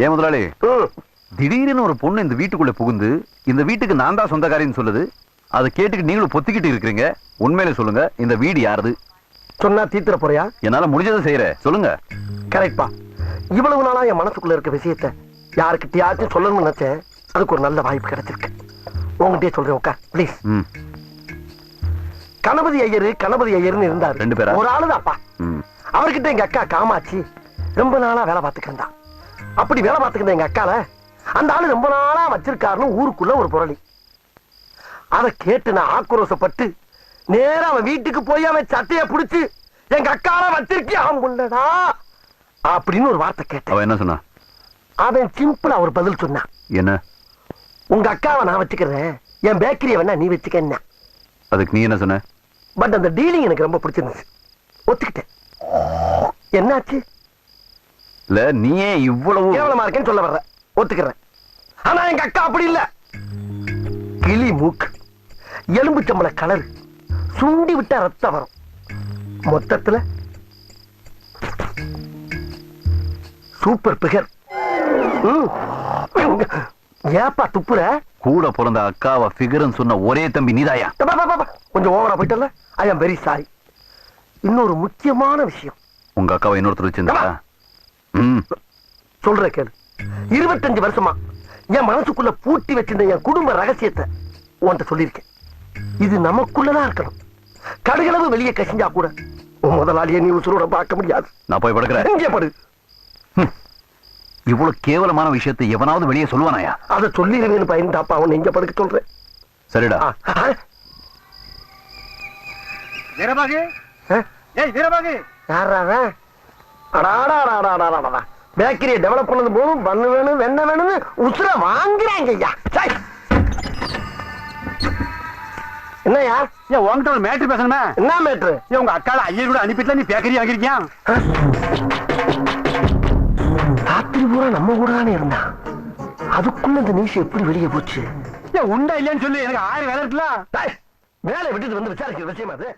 ஏன் முதலாளி, திடீர்னு ஒரு பொண்ணு இந்த வீட்டுக்குள்ள புகுந்து இந்த வீட்டுக்கு நான் தான் சொந்தக்காரின்னு சொல்லுது. அதை கேட்டுக்கு நீங்களும் பொத்திக்கிட்டு இருக்கிறீங்க. உண்மையில சொல்லுங்க, இந்த வீடு யாருது? சொன்னா தீத்துற போறியா? என்னால முடிஞ்சதை செய்யறேன், சொல்லுங்க. கரெக்ட்பா. இவ்வளவு நாளா என் மனசுக்குள்ள இருக்க விஷயத்த யாருக்கிட்டயாச்சும் சொல்லணும்னு நினைச்சேன். அதுக்கு ஒரு நல்ல வாய்ப்பு கிடைச்சிருக்கு. உங்ககிட்டயே சொல்றேன், உட்கார் ப்ளீஸ். கணபதி ஐயர்னு இருந்தாரு. 2 பேரா? ஒரு ஆளுதான்ப்பா. அவர்கிட்ட எங்க அக்கா காமாட்சி ரொம்ப நாளா வேலை பார்த்துக்கிட்டு. அப்படி வேலை பார்த்துக்கிட்ட எங்க அக்கால அந்த ஆளு ரொம்ப நாளா வச்சிருக்காருன்னு ஊருக்குள்ள ஒரு புரளி. அதை கேட்டு நான் ஆக்ரோஷப்பட்டு நேரா அவன் வீட்டுக்கு போய் அவன் சட்டையை பிடிச்சு எங்க அக்கால வச்சிருக்கியா முன்னடா அப்படின்னு ஒரு வார்த்தை கேட்டேன். அவன் என்ன சொன்னா? அவன் சிம்பிளா ஒரு பதில் சொன்னான். என்ன? உங்க அக்காவை நான் வச்சுக்கிறேன், என் பேக்கரியை வேணா நீ வச்சுக்க. அதுக்கு நீ என்ன சொன்ன? பட் அந்த டீலிங் எனக்கு ரொம்ப பிடிச்சிருந்துச்சு, ஒத்துக்கிட்டேன். என்னாச்சு? இல்ல, நீ ஏன் இவ்வளவு கேவலமா இருக்கேன்னு சொல்ல வர்ற, ஒத்துக்கிறேன். ஆனா எங்க அக்கா அப்படி இல்ல. கிளி மூக்கு, எலும்பு சம்பள கலர், சுண்டி விட்டா ரத்தம் வரும். மொத்தத்துல சூப்பர் பிகர். ஏப்பா துப்புற? கூட பிறந்த அக்காவை ஃபிகர்னு சொன்ன ஒரே தம்பி நீதாயா? கொஞ்சம் ஓவரா போயிட்டல. ஐ அம் வெரி சாரி. இன்னொரு முக்கியமான விஷயம், உங்க அக்காவை இன்னொருத்தர் வச்சிருந்தா? சொல்ற கேளு. 25 வருஷமா என் மனசுக்குள்ள பூட்டி வச்சிருந்த என் குடும்ப ரகசியத்தை உன்கிட்ட சொல்லியிருக்கேன். இது நமக்குள்ளதான் இருக்கணும். கடுகளவு வெளியே கசிஞ்சா கூட உன் முதலாளியை நீ உசுரோட பார்க்க முடியாது. நான் போய் படுக்கிறேன். இங்கே படு. இவ்வளவு கேவலமான விஷயத்தை எவனாவது வெளியே சொல்லுவானாயா? அதை சொல்லிடுவேன்னு பயந்தாப்பா அவன் இங்க படுக்க சொல்றேன். சரிடா. வீரபாகு, ஏய் வீரபாகு, யாரா? பேக்கரியை டெவலப் பண்ணது போதும், பண்ணு வேணும் வெண்ண வேணும்னு உசுர வாங்குறாங்க ஐயா. என்னையா? ஏன் உன்கிட்ட ஒரு மேட்ரு பேசணுமே? என்ன மேட்ரு? ஏன் உங்க அக்கால ஐயர் கூட அனுப்பிட்டுல நீ பேக்கரி வாங்கிருக்கியா? ராத்திரி பூரா நம்ம கூட தானே இருந்தா, அதுக்குள்ள இந்த நியூஸ் எப்படி வெளியே போச்சு? ஏன் உண்டா இல்லையான்னு சொல்லி எனக்கு 1000 வேலை இருக்குல்ல. வேலை விட்டுட்டு வந்து விசாரிக்கிற விஷயமா அது?